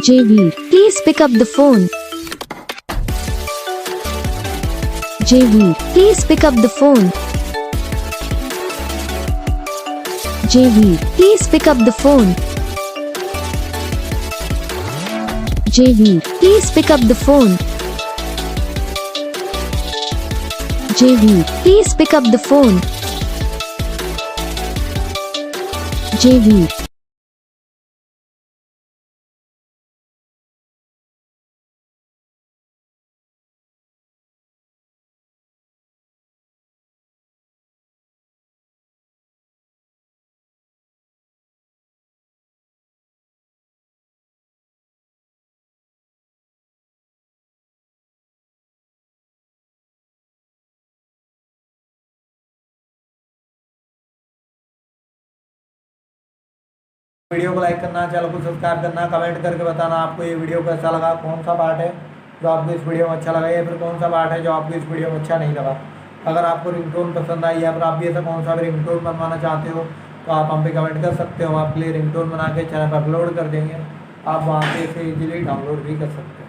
Jaydeep, please pick up the phone. Jaydeep, please pick up the phone. Jaydeep, please pick up the phone. Jaydeep, please pick up the phone. Jaydeep, please pick up the phone. Jaydeep. Video को like करना, channel को subscribe करना, comment करके बताना आपको ये video कैसा लगा, कौन सा पार्ट है जो आपको इस वीडियो में अच्छा लगा या फिर कौन सा पार्ट है जो आपको इस वीडियो में अच्छा नहीं लगा। अगर आपको रिंगटोन पसंद आई या फिर आप भी ऐसा कौन सा भी रिंगटोन बनवाना चाहते हो तो आप हम पे कमेंट कर सकते हो। हम आपके लिए रिंगटोन बना के चैनल पर अपलोड कर देंगे, आप वहाँ पे इसे इजीली डाउनलोड भी कर सकते हो।